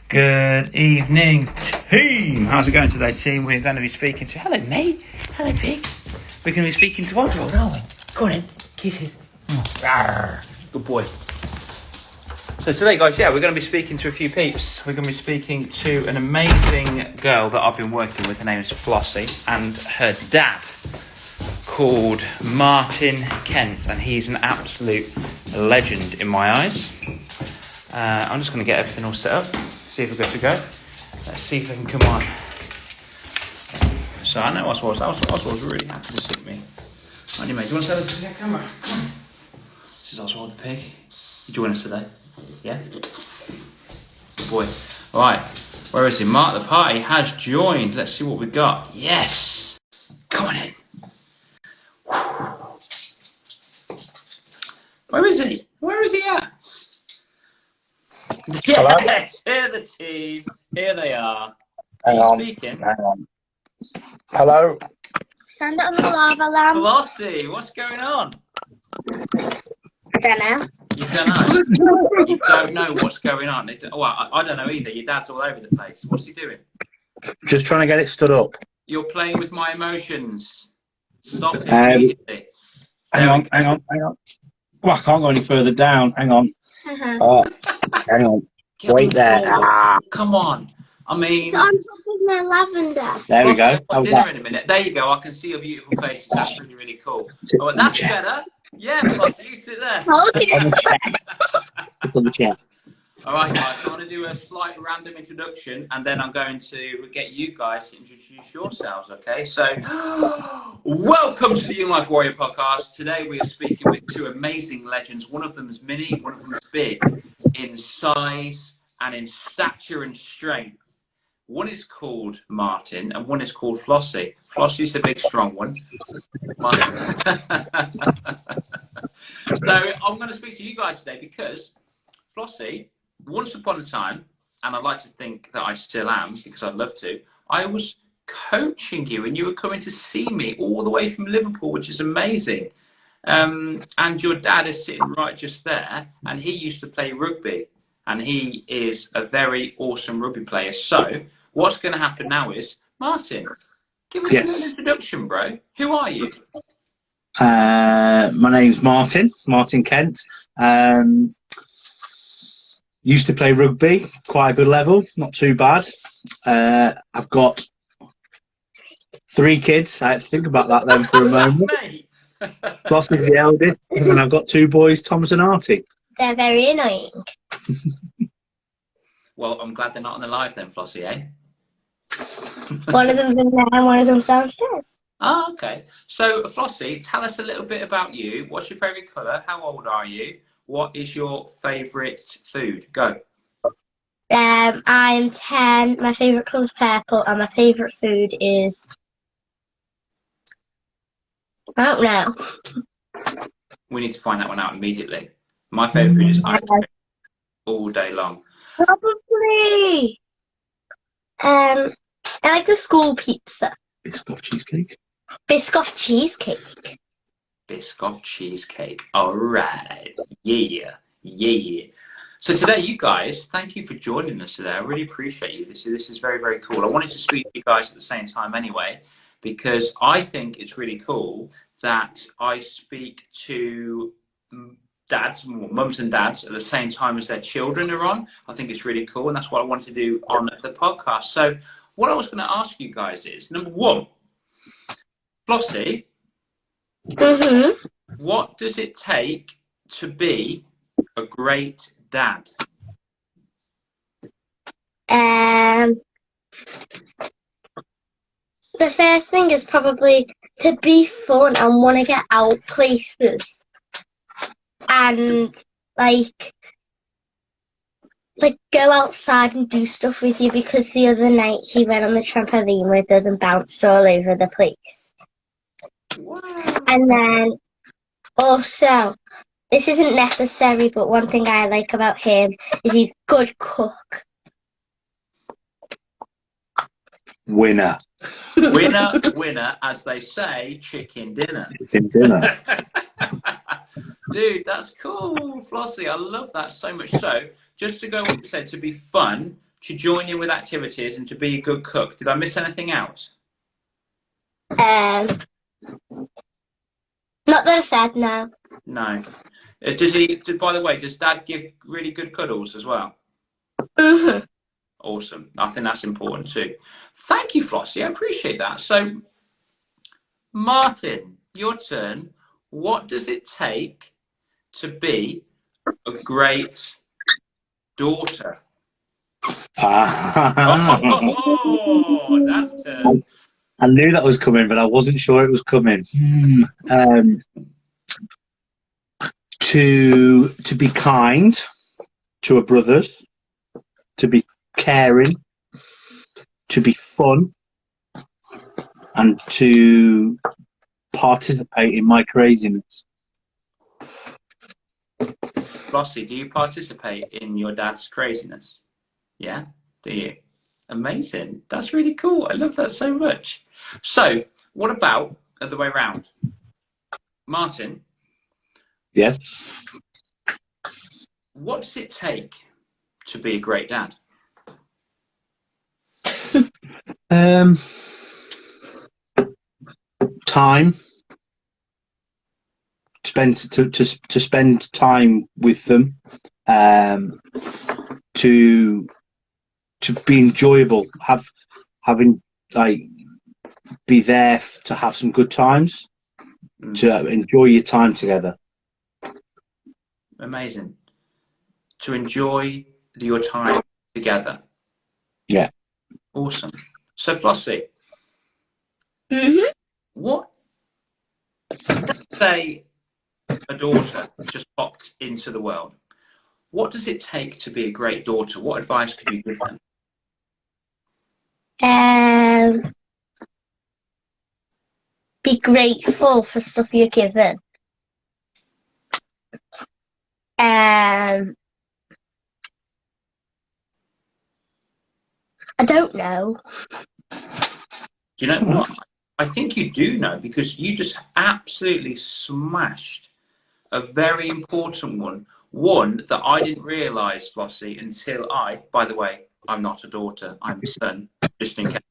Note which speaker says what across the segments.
Speaker 1: Good evening, team. How's it going today, team? We're going to be speaking to... Hello, mate. Hello, pig. We're going to be speaking to Oswald, aren't we? Go on in. Kisses. Rawr. Good boy. So today, guys, we're going to be speaking to a few peeps. We're going to be speaking to an amazing girl that I've been working with. Her name is Flossie, and her dad, called Martin Kent, and he's an absolute legend in my eyes. I'm just going to get everything all set up, see if we're good to go. Let's see if I can come on. So I know Oswald's really happy to see me. Anyway, do you want to say this to the camera? Come on. This is Oswald the pig. You join us today? Yeah? Good boy. Alright, where is he? Mark the party has joined. Let's see what we got. Yes! Come on in. Where is he? Where is he at? Yes, here the team. Here they are. Are you speaking?
Speaker 2: Hang on. Hello?
Speaker 3: Stand on the lava lamp.
Speaker 1: Flossie, what's going on?
Speaker 3: I don't know.
Speaker 1: You don't know? You don't know what's going on? Well, I don't know either. Your dad's all over the place. What's he doing?
Speaker 2: Just trying to get it stood up.
Speaker 1: You're playing with my emotions. Stop it immediately.
Speaker 2: Hang on. Well, I can't go any further down. Hang on. Hang on.
Speaker 1: Get
Speaker 2: Wait there.
Speaker 1: Come on. I mean...
Speaker 3: On top of my lavender.
Speaker 2: There we go.
Speaker 1: I've got dinner in a minute. There you go. I can see your beautiful faces. That's really, really cool. Oh, that's better. Yeah, Flossie, you sit there.
Speaker 3: Told you.
Speaker 2: On the chair.
Speaker 1: All right, guys. I'm going to do a slight random introduction, and then I'm going to get you guys to introduce yourselves, okay? So, welcome to the Young Life Warrior podcast. Today we are speaking with two amazing legends. One of them is mini, one of them is big in size and in stature and strength. One is called Martin, and one is called Flossie. Flossie's the big, strong one. So, I'm going to speak to you guys today because Flossie, once upon a time, and I'd like to think that I still am because I'd love to, I was coaching you and you were coming to see me all the way from Liverpool, which is amazing. And your dad is sitting right just there, and he used to play rugby, and he is a very awesome rugby player. So what's going to happen now is, Martin, give us a little introduction, bro. Who are you?
Speaker 2: My name's Martin Kent. Used to play rugby, quite a good level, not too bad. I've got 3 kids. I had to think about that then for a moment. Flossie's the eldest, and I've got 2 boys, Thomas and Artie.
Speaker 3: They're very annoying.
Speaker 1: Well, I'm glad they're not on the live then, Flossie, eh?
Speaker 3: One of them's in there and one of them's downstairs.
Speaker 1: Oh, okay. So, Flossie, tell us a little bit about you. What's your favourite colour? How old are you? What is your favourite food? Go.
Speaker 3: I'm 10. My favourite colour's purple, and my favourite food is... I don't know.
Speaker 1: We need to find that one out immediately. My favourite food is ice cream all day long.
Speaker 3: Probably. I like the school pizza.
Speaker 2: Biscoff cheesecake.
Speaker 3: Biscoff cheesecake.
Speaker 1: Biscoff cheesecake. All right. Yeah. So today, you guys, thank you for joining us today. I really appreciate you. This is very, very cool. I wanted to speak to you guys at the same time anyway, because I think it's really cool that I speak to dads, mums and dads at the same time as their children are on. I think it's really cool, and that's what I wanted to do on the podcast. So what I was going to ask you guys is, number one, Flossie, what does it take to be a great dad?
Speaker 3: The first thing is probably to be fun and want to get out places. And like go outside and do stuff with you, because the other night he went on the trampoline with us and bounced all over the place.
Speaker 1: Wow.
Speaker 3: And then also, this isn't necessary, but one thing I like about him is he's a good cook.
Speaker 2: Winner.
Speaker 1: Winner, as they say, chicken dinner.
Speaker 2: Chicken dinner.
Speaker 1: Dude, that's cool, Flossie. I love that so much. So, just to go what you said, to be fun, to join in with activities and to be a good cook. Did I miss anything out?
Speaker 3: Not that I said no.
Speaker 1: No. Does he? By the way, does Dad give really good cuddles as well?
Speaker 3: Mhm.
Speaker 1: Awesome. I think that's important too. Thank you, Flossie. I appreciate that. So, Martin, your turn. What does it take to be a great daughter? Oh, that's turn.
Speaker 2: I knew that was coming, but I wasn't sure it was coming. To be kind to her brothers, to be caring, to be fun, and to participate in my craziness.
Speaker 1: Flossie, do you participate in your dad's craziness? Yeah, do you? Amazing. That's really cool. I love that so much. So, what about the other way around? Martin,
Speaker 2: Yes.
Speaker 1: what does it take to be a great dad?
Speaker 2: Time. To spend time with them. To be enjoyable. Having like be there to have some good times. To enjoy your time together.
Speaker 1: Amazing. To enjoy your time together.
Speaker 2: Yeah.
Speaker 1: Awesome. So, Flossie, what, let's say a daughter just popped into the world. What does it take to be a great daughter? What advice could you give them?
Speaker 3: Be grateful for stuff you're given. I don't know.
Speaker 1: Do you know what? I think you do know, because you just absolutely smashed a very important one that I didn't realise, Flossie, until by the way, I'm not a daughter, I'm a son, just in case.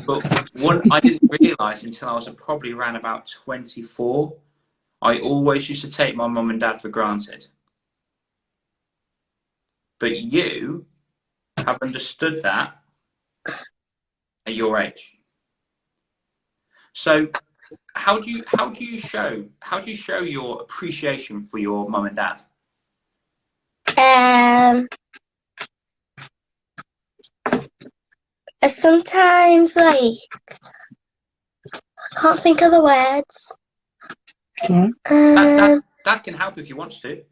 Speaker 1: But one I didn't realise until I was probably around about 24. I always used to take my mum and dad for granted. But you have understood that at your age. So how do you show your appreciation for your mum and dad?
Speaker 3: Sometimes I can't think of the words.
Speaker 1: Dad can help if he wants to.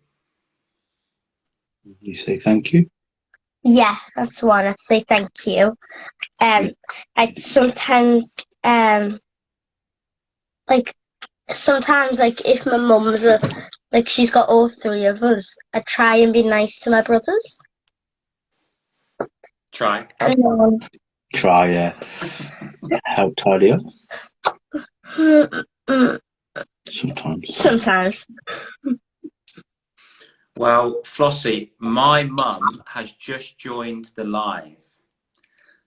Speaker 2: You say thank you.
Speaker 3: Yeah, that's one. I say thank you. I sometimes sometimes if my mum's she's got all three of us, I try and be nice to my brothers.
Speaker 1: Try.
Speaker 2: Try, yeah. Help tidy up.
Speaker 3: Sometimes.
Speaker 1: Well, Flossie, my mum has just joined the live.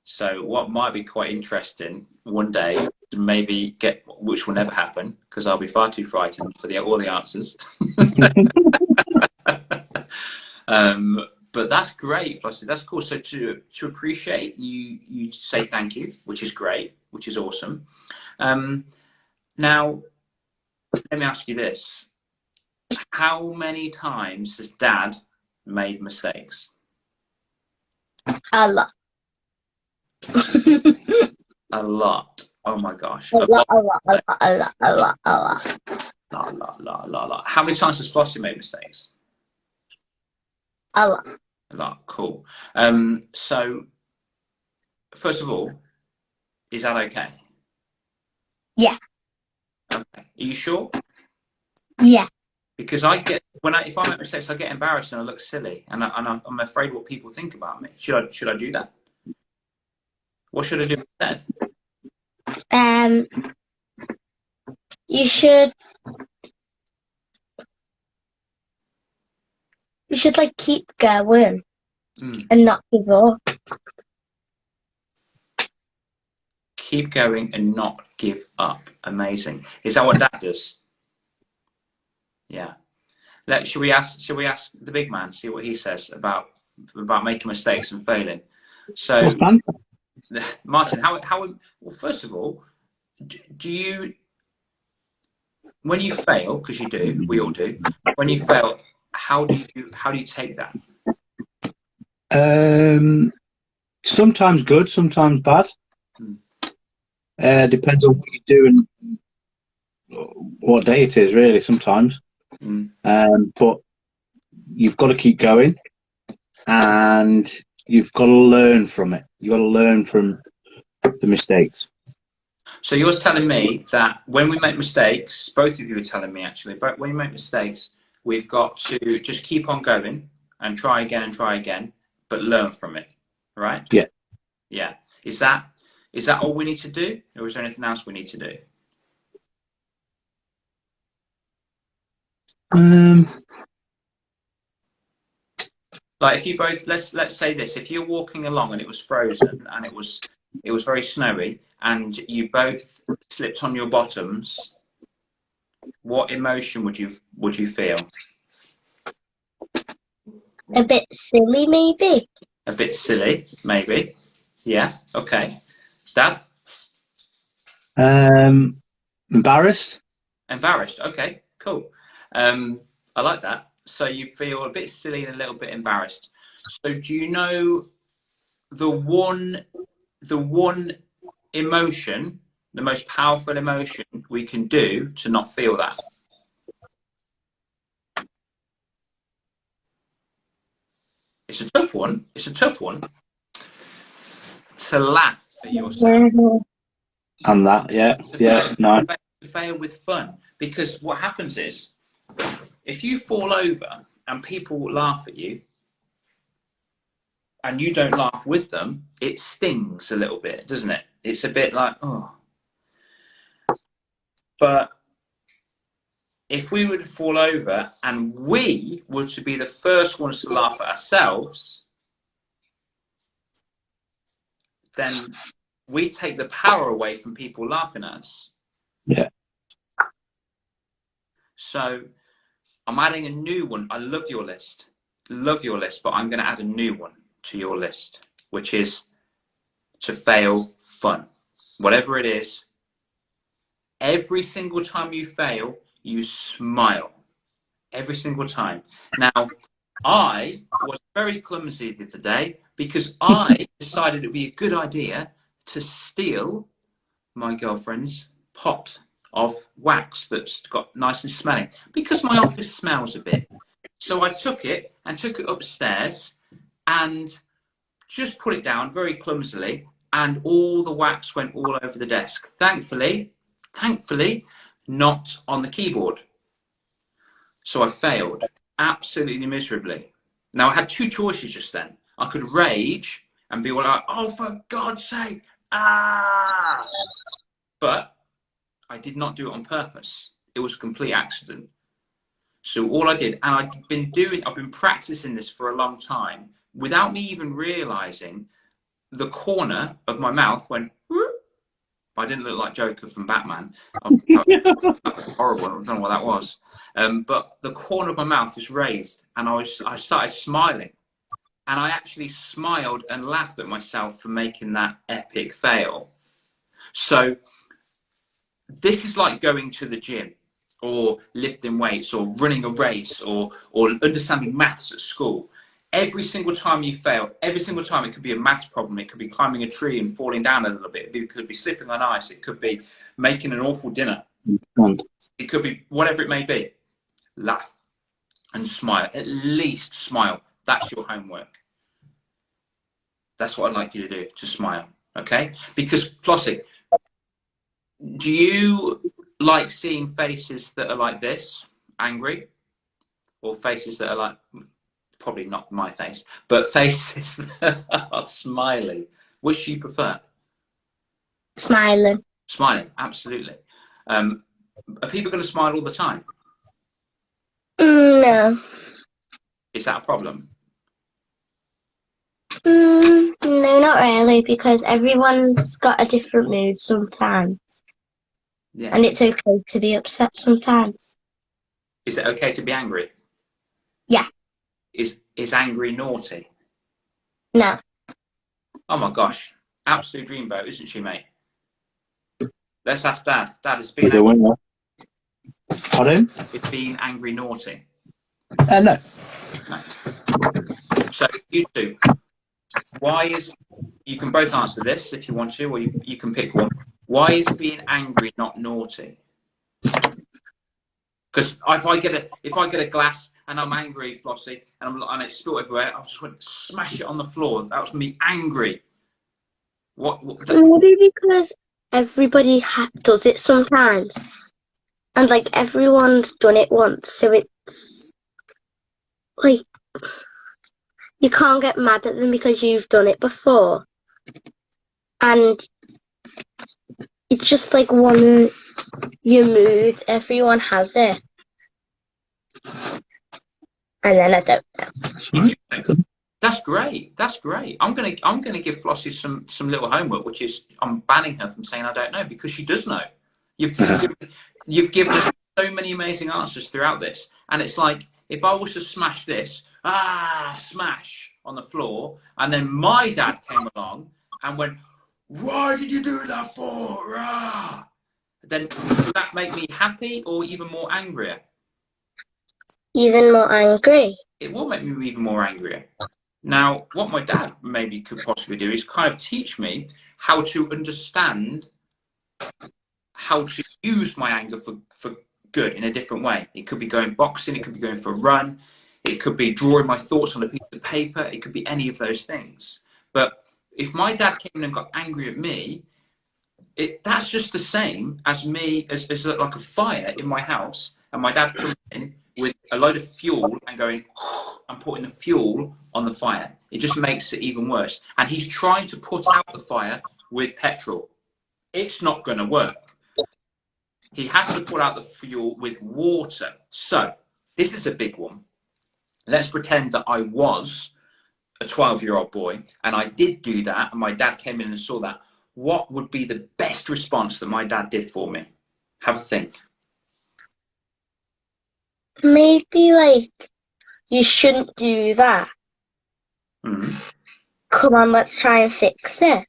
Speaker 1: So what might be quite interesting one day to maybe which will never happen because I'll be far too frightened for all the answers. But that's great, Flossie. That's cool. So to appreciate you say thank you, which is great, which is awesome. Now, let me ask you this. How many times has Dad made mistakes?
Speaker 3: A lot.
Speaker 1: A lot. Oh my gosh.
Speaker 3: A lot.
Speaker 1: How many times has Flossie made mistakes?
Speaker 3: A lot.
Speaker 1: A lot. Cool. So, first of all, is that okay?
Speaker 3: Yeah.
Speaker 1: Okay. Are you sure?
Speaker 3: Yeah.
Speaker 1: Because if I make mistakes, I get embarrassed and I look silly, and I'm afraid what people think about me. Should I do that? What should I do instead?
Speaker 3: You should keep going and not give up.
Speaker 1: Keep going and not give up. Amazing. Is that what Dad does? Yeah. Should we ask the big man, see what he says about making mistakes and failing? So, Martin, how well, first of all, do you, when you fail, because you do, we all do, when you fail, how do you take that?
Speaker 2: Sometimes good, sometimes bad. Depends on what you do and what day it is, really, sometimes. But you've got to keep going, and you've got to learn from it. You've got to learn from the mistakes.
Speaker 1: So you're telling me that when we make mistakes, both of you are telling me actually, but when we make mistakes, we've got to just keep on going and try again, but learn from it, right?
Speaker 2: Yeah.
Speaker 1: Yeah. Is that all we need to do, or is there anything else we need to do? Like if you both, let's say this, if you're walking along and it was frozen and it was very snowy and you both slipped on your bottoms, what emotion would you feel?
Speaker 3: A bit silly, maybe.
Speaker 1: A bit silly, maybe. Yeah. Okay. Dad?
Speaker 2: Embarrassed.
Speaker 1: Embarrassed. Okay. Cool. I like that. So you feel a bit silly and a little bit embarrassed. So do you know the one emotion, the most powerful emotion we can do to not feel that? It's a tough one. It's a tough one. To laugh at yourself.
Speaker 2: And that, yeah, no.
Speaker 1: To fail with fun. Because what happens is, if you fall over and people laugh at you, and you don't laugh with them, it stings a little bit, doesn't it? It's a bit like, oh. But if we were to fall over and we were to be the first ones to laugh at ourselves, then we take the power away from people laughing at us.
Speaker 2: Yeah.
Speaker 1: So I'm adding a new one. I love your list, but I'm going to add a new one to your list, which is to fail fun. Whatever it is, every single time you fail, you smile. Every single time. Now, I was very clumsy the other day because I decided it would be a good idea to steal my girlfriend's pot of wax that's got nice and smelling, because my office smells a bit. So I took it upstairs and just put it down very clumsily, and all the wax went all over the desk. Thankfully, not on the keyboard. So I failed absolutely miserably. Now I had two choices just then. I could rage and be all like, oh, for God's sake, ah! But I did not do it on purpose. It was a complete accident. So all I did, and I've been practicing this for a long time, without me even realizing, the corner of my mouth went, whoop. I didn't look like Joker from Batman. That was horrible. I don't know what that was. But the corner of my mouth was raised, and I started smiling. And I actually smiled and laughed at myself for making that epic fail. So this is like going to the gym, or lifting weights, or running a race, or understanding maths at school. Every single time you fail, every single time, it could be a maths problem, it could be climbing a tree and falling down a little bit, it could be slipping on ice, it could be making an awful dinner, it could be whatever it may be. Laugh and smile. At least smile. That's your homework. That's what I'd like you to do, to smile, okay? Because, Flossie, do you like seeing faces that are like this, angry, or faces that are like, probably not my face, but faces that are smiley? Which do you prefer?
Speaker 3: Smiling.
Speaker 1: Smiling, absolutely. Are people going to smile all the time?
Speaker 3: No.
Speaker 1: Is that a problem?
Speaker 3: No, not Not really, because everyone's got a different mood sometimes.
Speaker 1: Yeah.
Speaker 3: And it's okay to be upset sometimes.
Speaker 1: Is it okay to be angry?
Speaker 3: Yeah.
Speaker 1: Is angry naughty?
Speaker 3: No.
Speaker 1: Oh my gosh. Absolute dreamboat, isn't she, mate? Let's ask Dad. Dad,
Speaker 2: With a winner. Pardon?
Speaker 1: is being angry naughty?
Speaker 2: No.
Speaker 1: No. So you two, why is, you can both answer this if you want to, or you can pick one. Why is being angry not naughty? Because if I get a glass and I'm angry, Flossie, and it's spilled everywhere, I just want to smash it on the floor. That was me angry.
Speaker 3: Maybe because everybody does it sometimes. And, like, everyone's done it once, so it's, like, you can't get mad at them because you've done it before. And it's just, like, one of your moods. Everyone has it. And then I don't know.
Speaker 1: That's great. That's great. I'm gonna give Flossie some little homework, which is I'm banning her from saying I don't know, because she does know. You've given us so many amazing answers throughout this, and it's like, if I was to smash this, smash on the floor, and then my dad came along and went, "Why did you do that for?" Rah! Then would that make me happy or even more angrier?
Speaker 3: Even more angry.
Speaker 1: It will make me even more angrier. Now, what my dad maybe could possibly do is kind of teach me how to understand how to use my anger for good in a different way. It could be going boxing, it could be going for a run, it could be drawing my thoughts on a piece of paper, it could be any of those things. But if my dad came in and got angry at me, that's just the same as me, as like a fire in my house, and my dad comes in with a load of fuel and going, I'm putting the fuel on the fire. It just makes it even worse. And he's trying to put out the fire with petrol. It's not going to work. He has to put out the fuel with water. So this is a big one. Let's pretend that I was a 12-year-old boy and I did do that and my dad came in and saw that. What would be the best response that my dad did for me? Have a think.
Speaker 3: Maybe, like, you shouldn't do that.
Speaker 1: Mm-hmm.
Speaker 3: Come on, let's try and fix it.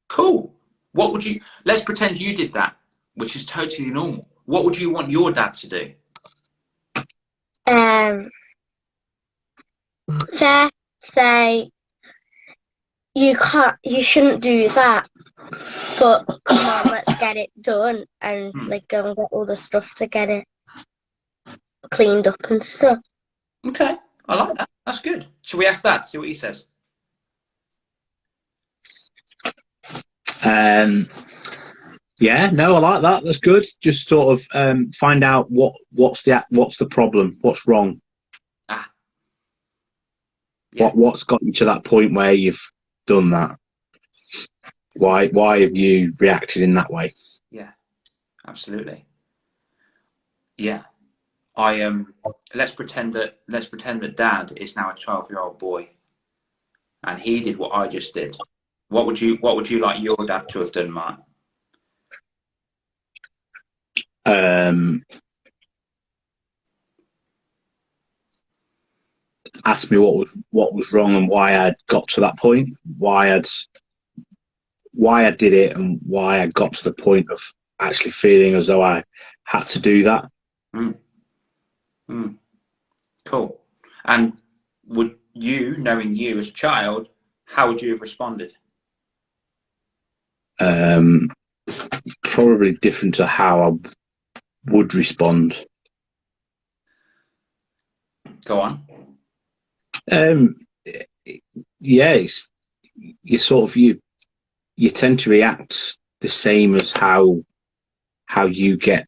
Speaker 1: Cool. What would you, let's pretend you did that, which is totally normal. What would you want your dad to do?
Speaker 3: Say, you shouldn't do that, but come on, let's get it done, and like go and get all the stuff to get it cleaned up and stuff.
Speaker 1: Okay, I like that. That's good. Shall we ask Dad? See what he says.
Speaker 2: Yeah, no, I like that. That's good. Just sort of find out what's the problem, what's wrong. Yeah. What's got you to that point where you've done that? Why have you reacted in that way?
Speaker 1: Yeah, absolutely. Yeah, let's pretend that Dad is now a 12-year-old boy, and he did what I just did. What would you like your dad to have done, Mark?
Speaker 2: Ask me what was wrong and why I'd got to that point, why I did it, and why I got to the point of actually feeling as though I had to do that.
Speaker 1: Cool. And would you, knowing you as a child, how would you have responded?
Speaker 2: Probably different to how I would respond.
Speaker 1: Go on.
Speaker 2: Yeah, you tend to react the same as how you get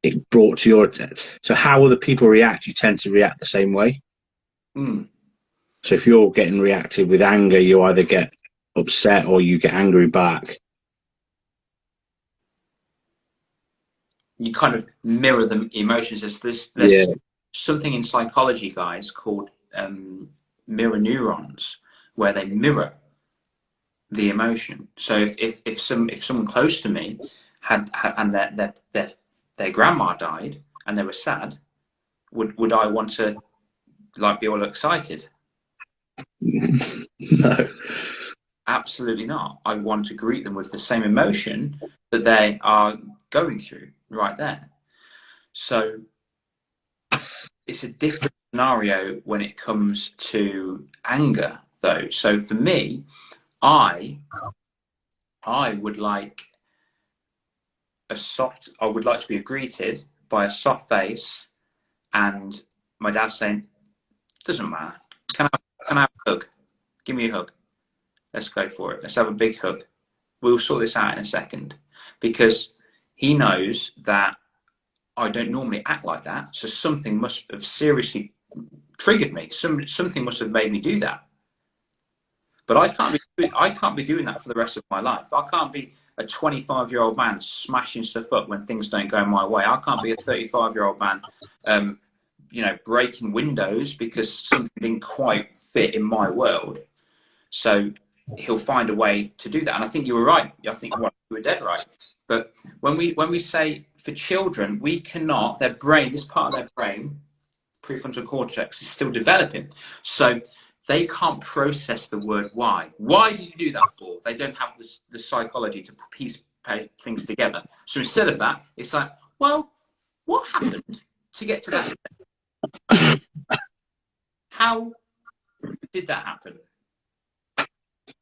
Speaker 2: it brought to your attention. So how other people react, you tend to react the same way. So if you're getting reactive with anger, you either get upset or you get angry back.
Speaker 1: You kind of mirror the emotions. There's something in psychology, guys, called mirror neurons, where they mirror the emotion. So if someone close to me had and their grandma died and they were sad, would I want to like be all excited?
Speaker 2: No.
Speaker 1: Absolutely not. I want to greet them with the same emotion that they are going through right there. So it's a different scenario when it comes to anger, though. So for me, I would like I would like to be greeted by a soft face, and my dad saying, "Doesn't matter. Can I have a hug? Give me a hug. Let's go for it. Let's have a big hug. We'll sort this out in a second," because he knows that I don't normally act like that. So something must have seriously triggered me. Something must have made me do that. But I can't be doing that for the rest of my life. I can't be a 25-year-old man smashing stuff up when things don't go my way. I can't be a 35-year-old man, breaking windows because something didn't quite fit in my world. So he'll find a way to do that. And I think you were right. I think you were dead right. But when we say for children, we cannot, their brain, this part of their brain, prefrontal cortex, is still developing. So they can't process the word why. Why did you do that for? They don't have the psychology to piece things together. So instead of that, it's like, well, what happened to get to that? How did that happen?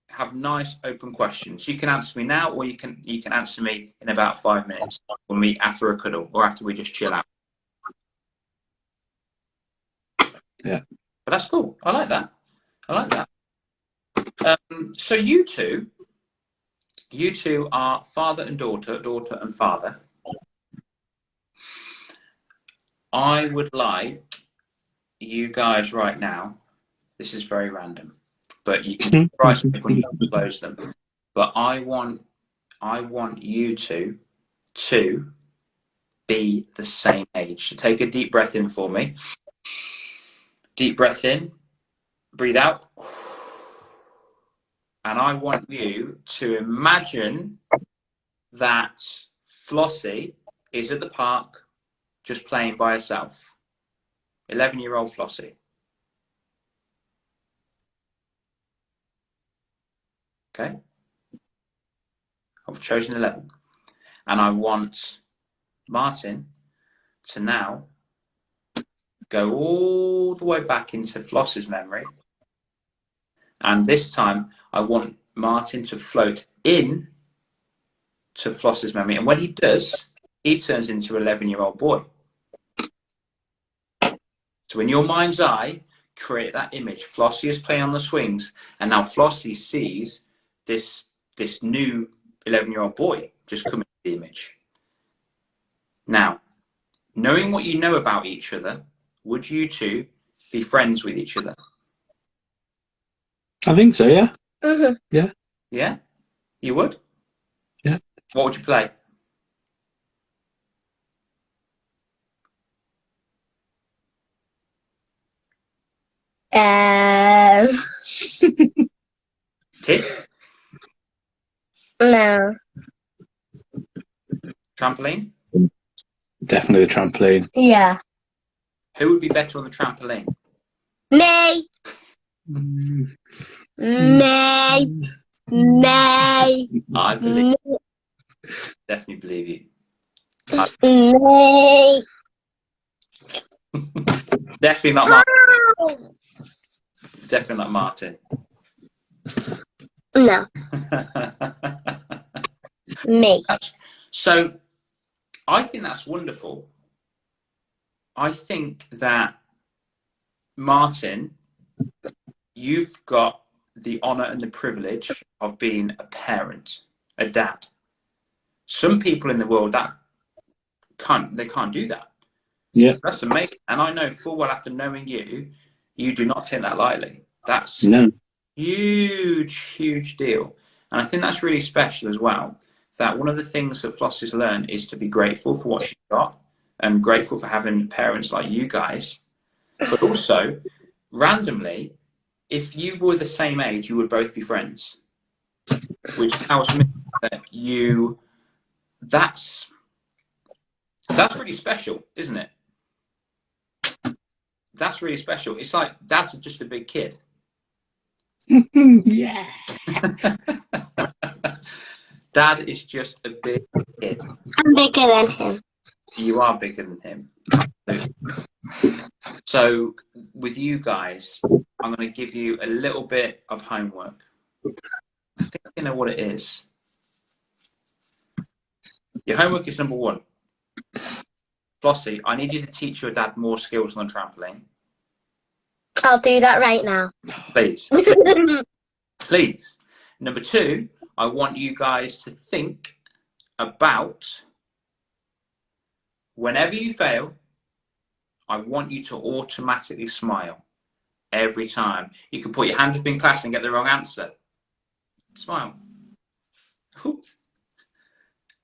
Speaker 1: Have nice open questions. You can answer me now, or you can answer me in about 5 minutes, or meet after a cuddle, or after we just chill out.
Speaker 2: Yeah.
Speaker 1: But that's cool. I like that. So you two are father and daughter and father. I would like you guys right now, this is very random, but you can try something when you close them. But I want you two to be the same age. So take a deep breath in for me. Deep breath in, breathe out. And I want you to imagine that Flossie is at the park just playing by herself. 11-year-old Flossie. Okay? I've chosen 11. And I want Martin to now go all the way back into Floss's memory. And this time, I want Martin to float in to Floss's memory. And when he does, he turns into an 11-year-old boy. So in your mind's eye, create that image. Flossie is playing on the swings. And now Flossie sees this new 11-year-old boy just come into the image. Now, knowing what you know about each other, would you two be friends with each other?
Speaker 2: I think so, yeah.
Speaker 3: Mm-hmm.
Speaker 2: Yeah.
Speaker 1: Yeah? You would?
Speaker 2: Yeah.
Speaker 1: What would you play? Tick?
Speaker 3: No.
Speaker 1: Trampoline?
Speaker 2: Definitely the trampoline.
Speaker 3: Yeah.
Speaker 1: Who would be better on the trampoline?
Speaker 3: Me.
Speaker 2: Mm.
Speaker 3: Me. Me.
Speaker 1: I believe, definitely believe you.
Speaker 3: Me.
Speaker 1: Definitely not Martin. Definitely not Martin.
Speaker 3: No. Me.
Speaker 1: So, I think that's wonderful. I think that, Martin, you've got the honour and the privilege of being a parent, a dad. Some people in the world that can't do that.
Speaker 2: Yeah.
Speaker 1: That's amazing. And I know full well after knowing you, you do not take that lightly. That's
Speaker 2: No.
Speaker 1: huge deal. And I think that's really special as well. That one of the things that Flossie's learned is to be grateful for what she's got and grateful for having parents like you guys. But also, randomly, if you were the same age, you would both be friends. which tells me that that's really special, isn't it? That's really special. It's like Dad's just a big kid.
Speaker 2: Yeah.
Speaker 1: Dad is just a big kid.
Speaker 3: I'm bigger than him.
Speaker 1: You are bigger than him. So with you guys, I'm going to give you a little bit of homework. I think you know what it is. Your homework is number 1. Flossie, I need you to teach your dad more skills on the trampoline.
Speaker 3: I'll do that right now.
Speaker 1: Please. Please. Number 2, I want you guys to think about whenever you fail, I want you to automatically smile every time. You can put your hand up in class and get the wrong answer. Smile. Oops.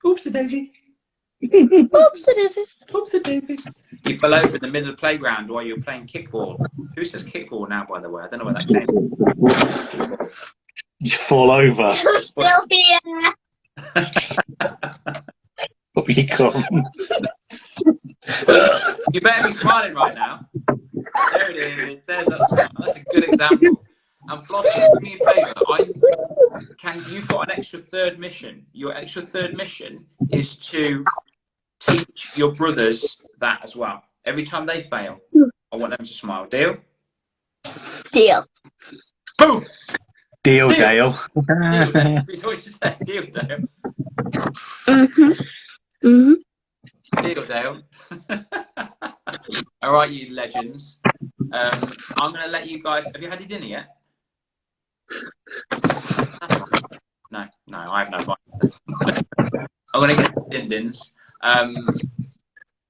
Speaker 1: Oops, a daisy.
Speaker 3: Oops, it is.
Speaker 1: Oops, a daisy. You fell over in the middle of the playground while you were playing kickball. Who says kickball now, by the way? I don't know where that came from.
Speaker 2: You fall over.
Speaker 3: I'm still here.
Speaker 2: Up you come.
Speaker 1: You better be smiling right now. There it is. There's that smile. That's a good example. And Flossie, do me a favour. You've got an extra third mission. Your extra third mission is to teach your brothers that as well. Every time they fail, I want them to smile. Deal?
Speaker 3: Deal.
Speaker 1: Boom!
Speaker 2: Deal, Dale.
Speaker 1: Deal, Dale. He's always just saying, deal, Dale. Deal, Dale. All right, you legends. I'm going to let you guys... Have you had your dinner yet? No, I have no mind. I'm going to get the din-dins.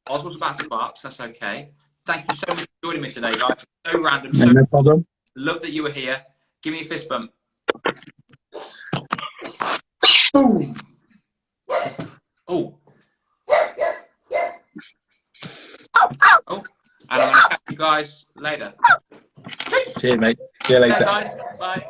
Speaker 1: Oswald's about to bark, so that's okay. Thank you so much for joining me today, guys. So random. So
Speaker 2: No problem.
Speaker 1: love that you were here. Give me a fist bump. Boom. Oh. Oh. And I'm going to catch you guys later.
Speaker 2: Cheers, mate. See you later.
Speaker 1: Thanks, guys. Bye.